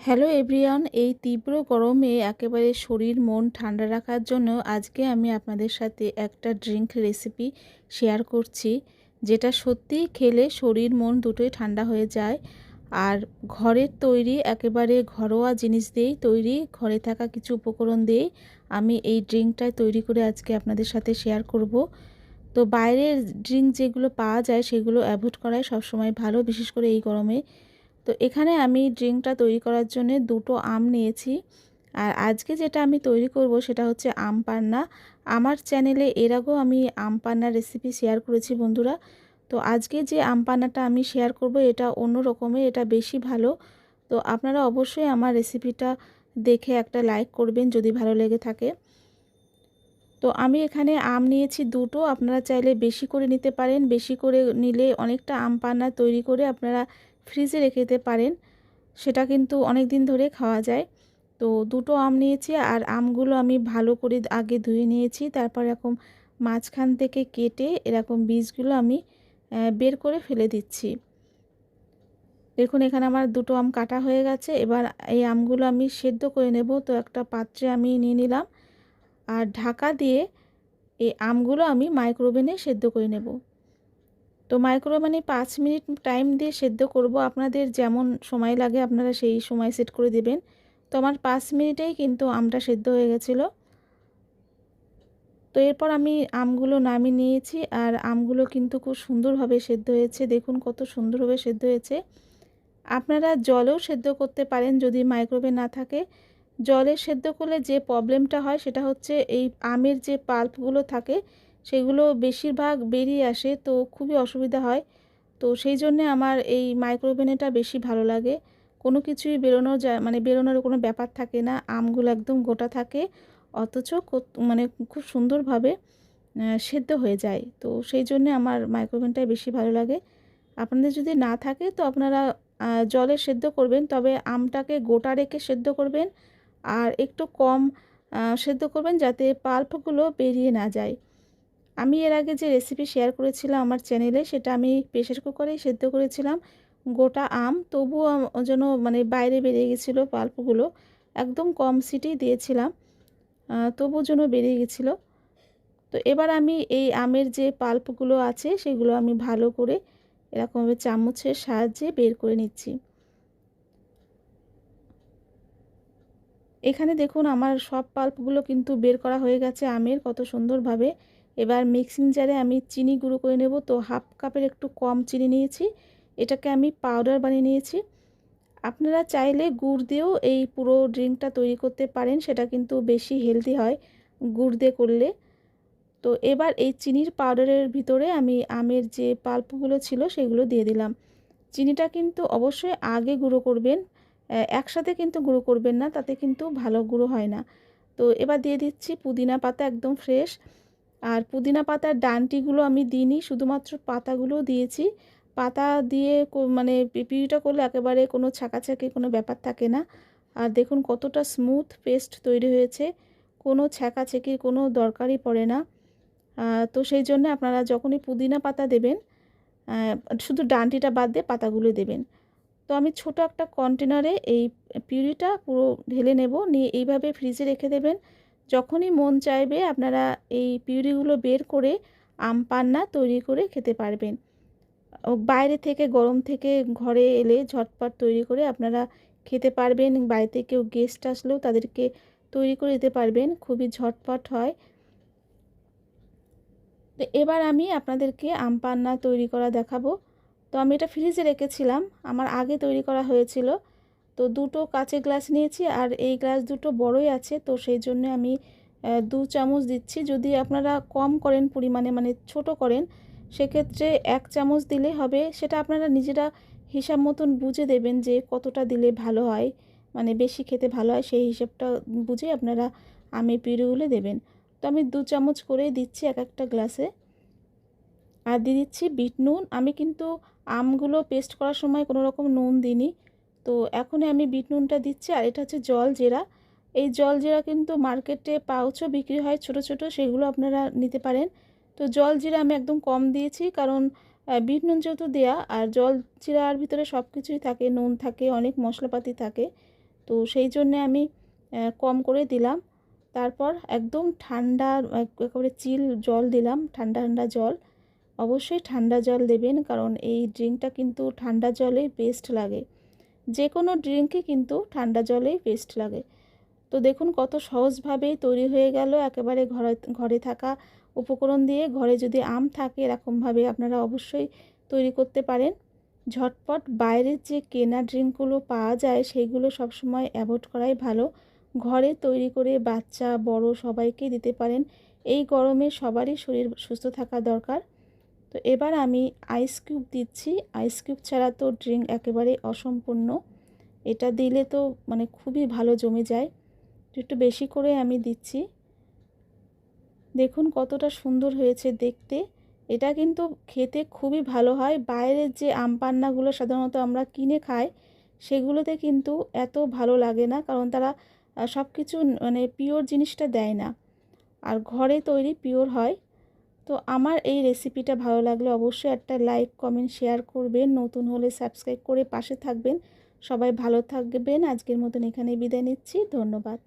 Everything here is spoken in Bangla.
হ্যালো এভরিওয়ান, এই তীব্র গরমে একেবারে শরীর মন ঠান্ডা রাখার জন্য আজকে আমি আপনাদের সাথে একটা ড্রিঙ্ক রেসিপি শেয়ার করছি, যেটা সত্যিই খেলে শরীর মন দুটোই ঠান্ডা হয়ে যায়। আর ঘরের তৈরি একেবারে ঘরোয়া জিনিস দিয়েই তৈরি, ঘরে থাকা কিছু উপকরণ দিয়েই আমি এই ড্রিঙ্কটা তৈরি করে আজকে আপনাদের সাথে শেয়ার করব। তো বাইরের ড্রিঙ্ক যেগুলো পাওয়া যায় সেগুলো অ্যাভয়েড করাই সবসময় ভালো, বিশেষ করে এই গরমে। তো এখানে আমি ড্রিঙ্কটা তৈরি করার জন্য দুটো আম নিয়েছি। আর আজকে যেটা আমি তৈরি করব সেটা হচ্ছে আম পান্না। আমার চ্যানেলে এর আগেও আমি আম পান্নার রেসিপি শেয়ার করেছি বন্ধুরা। তো আজকে যে আম পান্নাটা আমি শেয়ার করব এটা অন্য রকমের, এটা বেশি ভালো। তো আপনারা অবশ্যই আমার রেসিপিটা দেখে একটা লাইক করবেন যদি ভালো লেগে থাকে। তো আমি এখানে আম নিয়েছি দুটো, আপনারা চাইলে বেশি করে নিতে পারেন। বেশি করে নিলে অনেকটা আম পান্না তৈরি করে আপনারা ফ্রিজে রেখে দিতে পারেন, সেটা কিন্তু অনেক দিন ধরে খাওয়া যায়। তো দুটো আম নিয়েছি আর আমগুলো আমি ভালো করে আগে ধুয়ে নিয়েছি, তারপর এরকম মাঝখান থেকে কেটে এরকম বীজগুলো আমি বের করে ফেলে দিচ্ছি। দেখুন এখানে আমার দুটো আম কাটা হয়ে গেছে। এবার এই আমগুলো আমি সেদ্ধ করে নেব। তো একটা পাত্রে আমি নিয়ে নিলাম আর ঢাকা দিয়ে এই আমগুলো আমি মাইক্রোওভেনে সেদ্ধ করে নেব। তো মাইক্রোওভেনে 5 মিনিট টাইম দিয়ে সেদ্ধ করব। আপনাদের যেমন সময় লাগে আপনারা সেই সময় সেট করে দেবেন। তো আমার 5 মিনিটেই কিন্তু আমটা সেদ্ধ হয়ে গেছিলো। তো এরপর আমি আমগুলো নামিয়ে নিয়েছি আর আমগুলো কিন্তু খুব সুন্দরভাবে সেদ্ধ হয়েছে। দেখুন কত সুন্দরভাবে সেদ্ধ হয়েছে। আপনারা জলেও সেদ্ধ করতে পারেন যদি মাইক্রোওভেন না থাকে। জলে সেদ্ধ করলে যে প্রবলেমটা হয় সেটা হচ্ছে এই আমের যে পাল্পগুলো থাকে সেগুলো বেশিরভাগ বেরিয়ে আসে, তো খুবই অসুবিধা হয়। তো সেই জন্যে আমার এই মাইক্রোওভেনটা বেশি ভালো লাগে। কোনো কিছুই বেরোনো যায় মানে বেরোনোর কোনো ব্যাপার থাকে না, আমগুলো একদম গোটা থাকে, অথচ মানে খুব সুন্দরভাবে সেদ্ধ হয়ে যায়। তো সেই জন্যে আমার মাইক্রোওভেনটাই বেশি ভালো লাগে। আপনাদের যদি না থাকে তো আপনারা জলে সেদ্ধ করবেন, তবে আমটাকে গোটা রেখে সেদ্ধ করবেন আর একটু কম সেদ্ধ করবেন যাতে পাল্পগুলো বেরিয়ে না যায়। আমি এর আগে যে রেসিপি শেয়ার করেছিলাম আমার চ্যানেলে সেটা আমি প্রেসার কুকারেই সেদ্ধ করেছিলাম গোটা আম, তবুও যেন মানে বাইরে বেরিয়ে গেছিলো পাল্পগুলো। একদম কম সিটি দিয়েছিলাম, তবুও যেন বেরিয়ে গেছিলো। তো এবার আমি এই আমের যে পাল্পগুলো আছে সেগুলো আমি ভালো করে এরকমভাবে চামচের সাহায্যে বের করে নিচ্ছি। এখানে দেখুন আমার সব পাল্পগুলো কিন্তু বের করা হয়ে গেছে আমের কত সুন্দরভাবে। এবার মিক্সিং জারে আমি চিনি গুঁড়ো করে নেব। তো হাফ কাপের একটু কম চিনি নিয়েছি, এটাকে আমি পাউডার বানিয়ে নিয়েছি। আপনারা চাইলে গুড় দিয়েও এই পুরো ড্রিঙ্কটা তৈরি করতে পারেন, সেটা কিন্তু বেশি হেলদি হয় গুড় দিয়ে করলে। তো এবার এই চিনির পাউডারের ভিতরে আমি আমের যে পাল্পগুলো ছিল সেগুলো দিয়ে দিলাম। চিনিটা কিন্তু অবশ্যই আগে গুঁড়ো করবেন, একসাথে কিন্তু গুঁড়ো করবেন না, তাতে কিন্তু ভালো গুঁড়ো হয় না। তো এবার দিয়ে দিচ্ছি পুদিনা পাতা একদম ফ্রেশ। আর পুদিনা পাতার ডাঁটিগুলো আমি দিইনি, শুধুমাত্র পাতাগুলো দিয়েছি। পাতা দিয়ে মানে পিউরিটা করলে একেবারে কোনো ছাঁকাছাঁকি কোনো ব্যাপার থাকে না। আর দেখুন কতটা স্মুথ পেস্ট তৈরি হয়েছে, কোনো ছাঁকাছাঁকির কোনো দরকারই পড়ে না। তো সেই জন্য আপনারা যখনই পুদিনা পাতা দেবেন শুধু ডাঁটিটা বাদ দিয়ে পাতাগুলো দেবেন। তো আমি ছোট একটা কন্টেনারে এই পিউরিটা পুরো ঢেলে নেব, নিয়ে এইভাবে ফ্রিজে রেখে দেবেন। যখনই মন চাইবে আপনারা এই পিউরিগুলো বের করে আম পান্না তৈরি করে খেতে পারবেন। বাইরে থেকে গরম থেকে ঘরে এলে ঝটপট তৈরি করে আপনারা খেতে পারবেন। বাড়িতে কেউ গেস্ট আসলেও তাদেরকে তৈরি করে দিতে পারবেন, খুবই ঝটপট হয়। তো এবার আমি আপনাদেরকে আম পান্না তৈরি করা দেখাবো। তো আমি এটা ফ্রিজে রেখেছিলাম, আমার আগে তৈরি করা হয়েছিল। তো দুটো কাঁচের গ্লাস নিয়েছি আর এই গ্লাস দুটো বড়ই আছে, তো সেই জন্য আমি 2 চামচ দিচ্ছি। যদি আপনারা কম করেন পরিমাণে মানে ছোট করেন সেক্ষেত্রে 1 চামচ দিলে হবে। সেটা আপনারা নিজেরা হিসাব মতন বুঝে দেবেন যে কতটা দিলে ভালো হয়, মানে বেশি খেতে ভালো হয় সেই হিসাবটা বুঝে আপনারা আমের পিউরিগুলো দেবেন। তো আমি 2 চামচ করে দিচ্ছি এক একটা গ্লাসে। আর দিয়ে দিচ্ছি বিট নুন। আমি কিন্তু আমগুলো পেস্ট করার সময় কোনো রকম নুন দিইনি, তো এখনই আমি বিট নুনটা দিচ্ছি। আর এটা হচ্ছে জলজিরা। এই জলজিরা কিন্তু মার্কেটে পাউচও বিক্রি হয় ছোট ছোট, সেগুলো আপনারা নিতে পারেন। তো জলজিরা আমি একদম কম দিয়েছি, কারণ বিট নুন যেহেতু দেয়া আর জলজিরার ভিতরে সব কিছুই থাকে, নুন থাকে, অনেক মশলাপাতি থাকে, তো সেই জন্যে আমি কম করে দিলাম। তারপর একদম ঠান্ডা একেবারে চিল জল দিলাম, ঠান্ডা ঠান্ডা জল। অবশ্যই ঠান্ডা জল দেবেন, কারণ এই ড্রিঙ্কটা কিন্তু ঠান্ডা জলেই বেস্ট লাগে। যে কোনো ড্রিঙ্কই কিন্তু ঠান্ডা জলেই বেস্ট লাগে। তো দেখুন কত সহজভাবেই তৈরি হয়ে গেল একেবারে ঘরে থাকা উপকরণ দিয়ে। ঘরে যদি আম থাকে এরকমভাবে আপনারা অবশ্যই তৈরি করতে পারেন। ঝটপট বাইরের যে কেনা ড্রিঙ্কগুলো পাওয়া যায় সেইগুলো সবসময় অ্যাভয়েড করাই ভালো। ঘরে তৈরি করে বাচ্চা বড় সবাইকেই দিতে পারেন। এই গরমে সবারই শরীর সুস্থ থাকা দরকার। তো এবার আমি আইস কিউব দিচ্ছি। আইস কিউব ছাড়া তো ড্রিঙ্ক একেবারে অসম্পূর্ণ। এটা দিলে তো মানে খুবই ভালো জমে যায়। একটু বেশি করে আমি দিচ্ছি। দেখুন কতটা সুন্দর হয়েছে দেখতে। এটা কিন্তু খেতে খুবই ভালো হয়। বাইরের যে আম পান্নাগুলো সাধারণত আমরা কিনে খাই সেগুলোতে কিন্তু এত ভালো লাগে না, কারণ তারা সব কিছু মানে পিওর জিনিসটা দেয় না, আর ঘরে তৈরি পিওর হয়। তো আমার এই রেসিপিটা ভালো লাগলে অবশ্যই একটা লাইক কমেন্ট শেয়ার করবেন। নতুন হলে সাবস্ক্রাইব করে পাশে থাকবেন। সবাই ভালো থাকবেন। আজকের মতন এখানেই বিদায় নিচ্ছি। ধন্যবাদ।